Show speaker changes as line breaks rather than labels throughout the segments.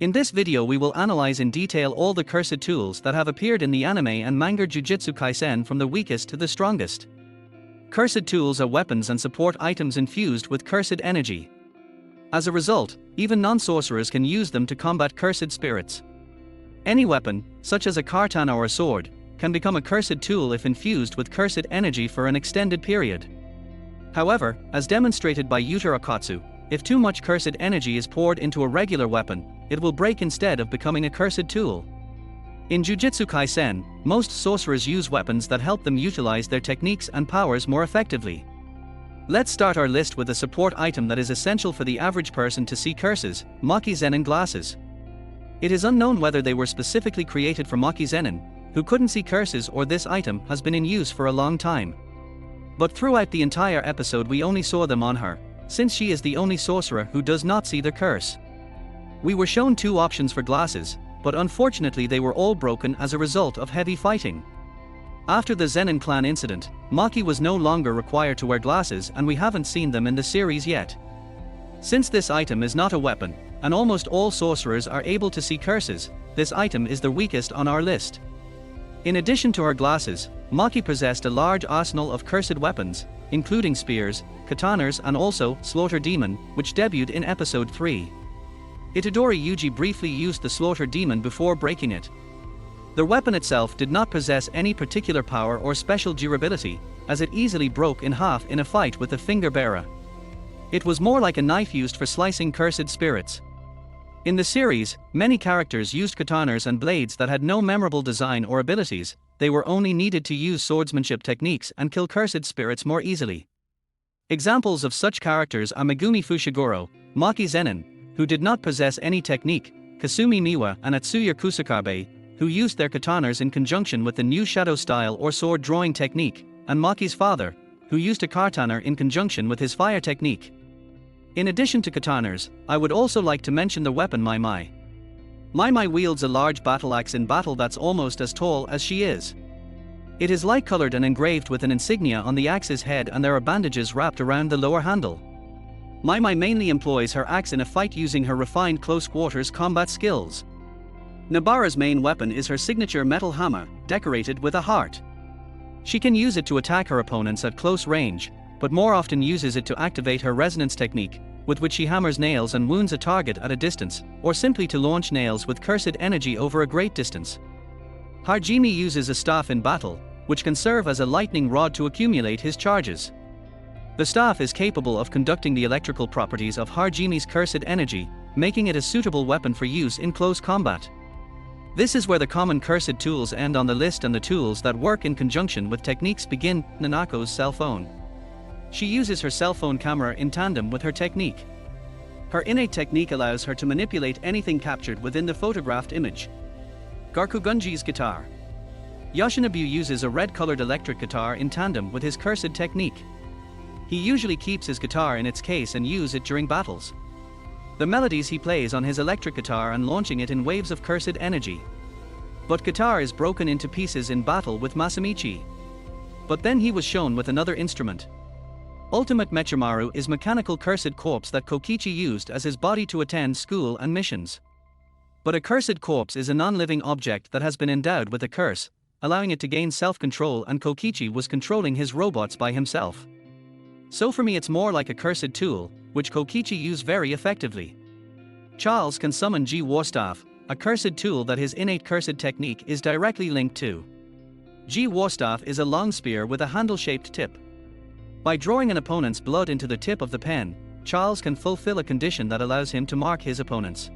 In this video we will analyze in detail all the cursed tools that have appeared in the anime and manga Jujutsu Kaisen from the weakest to the strongest. Cursed tools are weapons and support items infused with cursed energy. As a result, even non-sorcerers can use them to combat cursed spirits. Any weapon, such as a katana or a sword, can become a cursed tool if infused with cursed energy for an extended period. However, as demonstrated by Yutaro Katsu, if too much cursed energy is poured into a regular weapon, it will break instead of becoming a cursed tool. In Jujutsu Kaisen, most sorcerers use weapons that help them utilize their techniques and powers more effectively. Let's start our list with a support item that is essential for the average person to see curses: Maki Zenin glasses. It is unknown whether they were specifically created for Maki Zenin, who couldn't see curses, or this item has been in use for a long time. But throughout the entire episode we only saw them on her, since she is the only sorcerer who does not see the curse. We were shown two options for glasses, but unfortunately they were all broken as a result of heavy fighting. After the Zenin clan incident, Maki was no longer required to wear glasses, and we haven't seen them in the series yet. Since this item is not a weapon, and almost all sorcerers are able to see curses, this item is the weakest on our list. In addition to her glasses, Maki possessed a large arsenal of cursed weapons, including spears, katanas and also Slaughter Demon, which debuted in episode 3. Itadori Yuji briefly used the Slaughter Demon before breaking it. The weapon itself did not possess any particular power or special durability, as it easily broke in half in a fight with the finger bearer. It was more like a knife used for slicing cursed spirits. In the series, many characters used katanas and blades that had no memorable design or abilities. They were only needed to use swordsmanship techniques and kill cursed spirits more easily. Examples of such characters are Megumi Fushiguro, Maki Zenin, who did not possess any technique, Kasumi Miwa and Atsuya Kusakabe, who used their katanas in conjunction with the new shadow style or sword drawing technique, and Maki's father, who used a katana in conjunction with his fire technique. In addition to katanas, I would also like to mention the weapon Mai Mai. Mai Mai wields a large battle axe in battle that's almost as tall as she is. It is light-colored and engraved with an insignia on the axe's head, and there are bandages wrapped around the lower handle. Mai Mai mainly employs her axe in a fight using her refined close-quarters combat skills. Nobara's main weapon is her signature metal hammer, decorated with a heart. She can use it to attack her opponents at close range, but more often uses it to activate her resonance technique, with which she hammers nails and wounds a target at a distance, or simply to launch nails with cursed energy over a great distance. Hajime uses a staff in battle, which can serve as a lightning rod to accumulate his charges. The staff is capable of conducting the electrical properties of Hajime's cursed energy, making it a suitable weapon for use in close combat. This is where the common cursed tools end on the list, and the tools that work in conjunction with techniques begin. Nanako's cell phone. She uses her cell phone camera in tandem with her technique. Her innate technique allows her to manipulate anything captured within the photographed image. Gakugunji's guitar. Yoshinobu uses a red-colored electric guitar in tandem with his cursed technique. He usually keeps his guitar in its case and uses it during battles. The melodies he plays on his electric guitar and launching it in waves of cursed energy. But guitar is broken into pieces in battle with Masamichi. But then he was shown with another instrument. Ultimate Mechimaru is mechanical cursed corpse that Kokichi used as his body to attend school and missions. But a cursed corpse is a non-living object that has been endowed with a curse, allowing it to gain self-control, and Kokichi was controlling his robots by himself. So for me it's more like a cursed tool, which Kokichi used very effectively. Charles can summon G Warstaff, a cursed tool that his innate cursed technique is directly linked to. G Warstaff is a long spear with a handle-shaped tip. By drawing an opponent's blood into the tip of the pen, Charles can fulfill a condition that allows him to mark his opponents.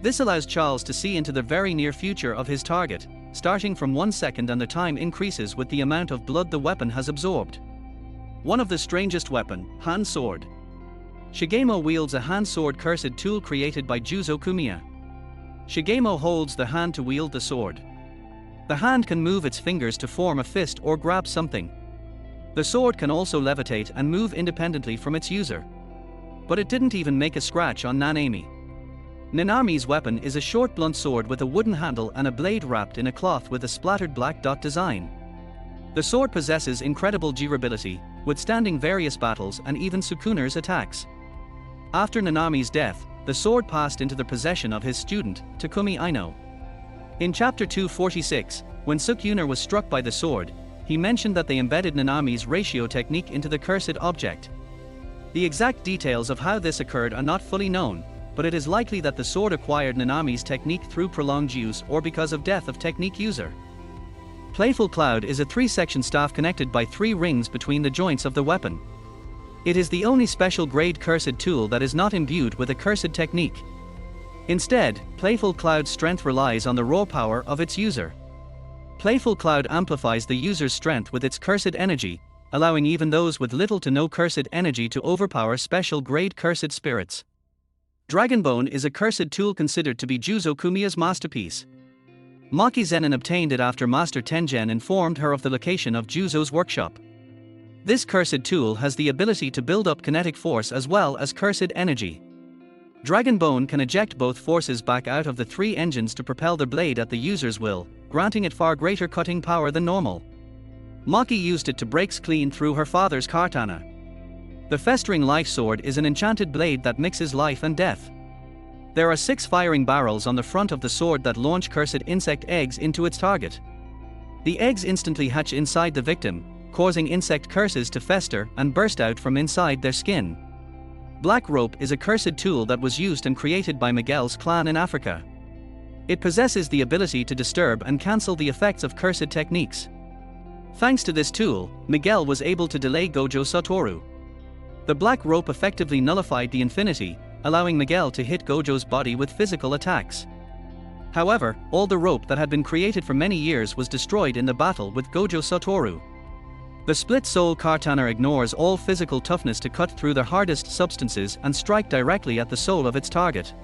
This allows Charles to see into the very near future of his target, starting from 1 second, and the time increases with the amount of blood the weapon has absorbed. One of the strangest weapon, hand sword. Shigemo wields a hand sword cursed tool created by Juzo Kumiya. Shigemo holds the hand to wield the sword. The hand can move its fingers to form a fist or grab something. The sword can also levitate and move independently from its user. But it didn't even make a scratch on Nanami. Nanami's weapon is a short blunt sword with a wooden handle and a blade wrapped in a cloth with a splattered black dot design. The sword possesses incredible durability, withstanding various battles and even Sukuna's attacks. After Nanami's death, the sword passed into the possession of his student, Takumi Ino. In Chapter 246, when Sukuna was struck by the sword, he mentioned that they embedded Nanami's ratio technique into the cursed object. The exact details of how this occurred are not fully known, but it is likely that the sword acquired Nanami's technique through prolonged use or because of death of technique user. Playful Cloud is a 3-section staff connected by 3 rings between the joints of the weapon. It is the only special grade cursed tool that is not imbued with a cursed technique. Instead, Playful Cloud's strength relies on the raw power of its user. Playful Cloud amplifies the user's strength with its cursed energy, allowing even those with little to no cursed energy to overpower special grade cursed spirits. Dragonbone is a cursed tool considered to be Juzo Kumiya's masterpiece. Maki Zenin obtained it after Master Tengen informed her of the location of Juzo's workshop. This cursed tool has the ability to build up kinetic force as well as cursed energy. Dragonbone can eject both forces back out of the 3 engines to propel the blade at the user's will, granting it far greater cutting power than normal. Maki used it to break clean through her father's katana. The Festering Life Sword is an enchanted blade that mixes life and death. There are 6 firing barrels on the front of the sword that launch cursed insect eggs into its target. The eggs instantly hatch inside the victim, causing insect curses to fester and burst out from inside their skin. Black Rope is a cursed tool that was used and created by Miguel's clan in Africa. It possesses the ability to disturb and cancel the effects of cursed techniques. Thanks to this tool, Miguel was able to delay Gojo Satoru. The Black Rope effectively nullified the Infinity, allowing Miguel to hit Gojo's body with physical attacks. However, all the rope that had been created for many years was destroyed in the battle with Gojo Satoru. The Split Soul Katana ignores all physical toughness to cut through the hardest substances and strike directly at the soul of its target.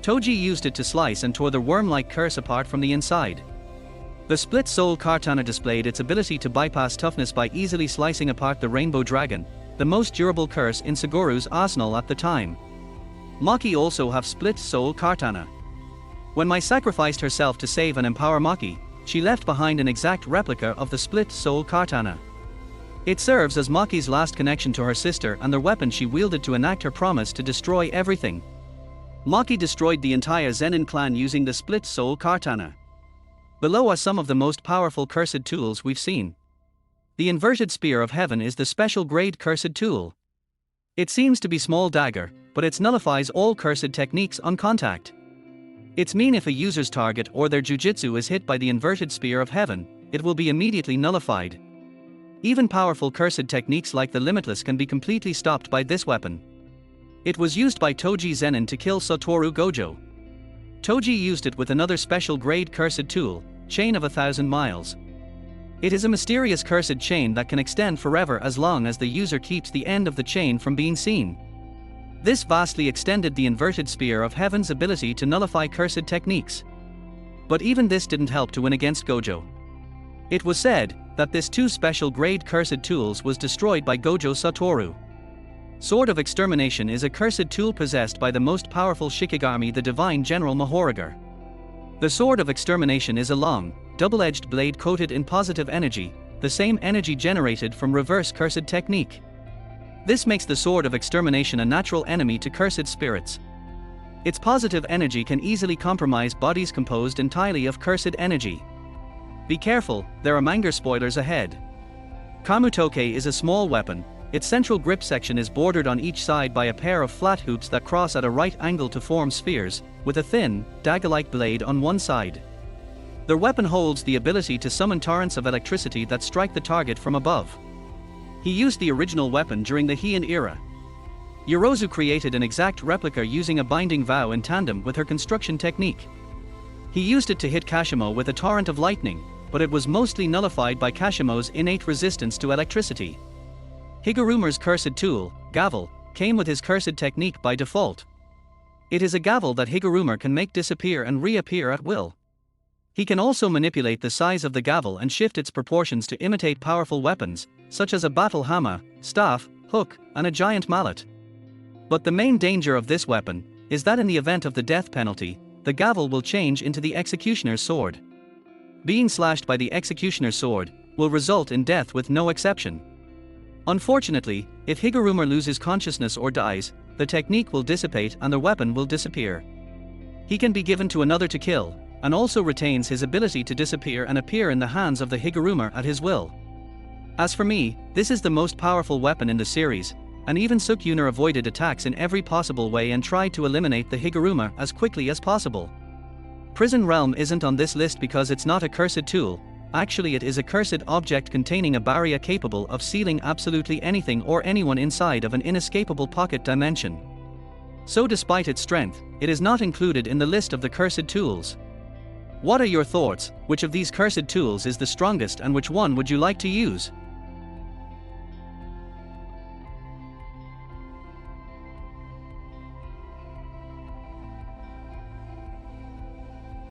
Toji used it to slice and tore the worm-like curse apart from the inside. The Split Soul Katana displayed its ability to bypass toughness by easily slicing apart the Rainbow Dragon, the most durable curse in Sugoro's arsenal at the time. Maki also have Split Soul Katana. When Mai sacrificed herself to save and empower Maki, she left behind an exact replica of the Split Soul Katana. It serves as Maki's last connection to her sister and the weapon she wielded to enact her promise to destroy everything. Maki destroyed the entire Zenin clan using the Split Soul Katana. Below are some of the most powerful cursed tools we've seen. The Inverted Spear of Heaven is the special grade cursed tool. It seems to be small dagger, but it nullifies all cursed techniques on contact. It's mean if a user's target or their jujitsu is hit by the Inverted Spear of Heaven, it will be immediately nullified. Even powerful cursed techniques like the Limitless can be completely stopped by this weapon. It was used by Toji Zenin to kill Satoru Gojo. Toji used it with another special grade cursed tool, Chain of 1,000 Miles. It is a mysterious cursed chain that can extend forever as long as the user keeps the end of the chain from being seen. This vastly extended the Inverted Spear of Heaven's ability to nullify cursed techniques. But even this didn't help to win against Gojo. It was said that this 2 special grade cursed tools was destroyed by Gojo Satoru. Sword of Extermination is a cursed tool possessed by the most powerful Shikigami, the Divine General Mahorigar. The Sword of Extermination is a long, double-edged blade coated in positive energy, the same energy generated from reverse cursed technique. This makes the Sword of Extermination a natural enemy to cursed spirits. Its positive energy can easily compromise bodies composed entirely of cursed energy. Be careful, there are manga spoilers ahead. Kamutoke is a small weapon. Its central grip section is bordered on each side by a pair of flat hoops that cross at a right angle to form spheres, with a thin, dagger-like blade on one side. The weapon holds the ability to summon torrents of electricity that strike the target from above. He used the original weapon during the Heian era. Yorozu created an exact replica using a binding vow in tandem with her construction technique. He used it to hit Kashimo with a torrent of lightning, but it was mostly nullified by Kashimo's innate resistance to electricity. Higuruma's cursed tool, Gavel, came with his cursed technique by default. It is a gavel that Higuruma can make disappear and reappear at will. He can also manipulate the size of the gavel and shift its proportions to imitate powerful weapons, such as a battle hammer, staff, hook, and a giant mallet. But the main danger of this weapon is that in the event of the death penalty, the gavel will change into the executioner's sword. Being slashed by the executioner's sword will result in death with no exception. Unfortunately, if Higuruma loses consciousness or dies, the technique will dissipate and the weapon will disappear. He can be given to another to kill, and also retains his ability to disappear and appear in the hands of the Higuruma at his will. As for me, this is the most powerful weapon in the series, and even Sukuna avoided attacks in every possible way and tried to eliminate the Higuruma as quickly as possible. Prison Realm isn't on this list because it's not a cursed tool. Actually, it is a cursed object containing a barrier capable of sealing absolutely anything or anyone inside of an inescapable pocket dimension. So despite its strength, it is not included in the list of the cursed tools. What are your thoughts? Which of these cursed tools is the strongest and which one would you like to use?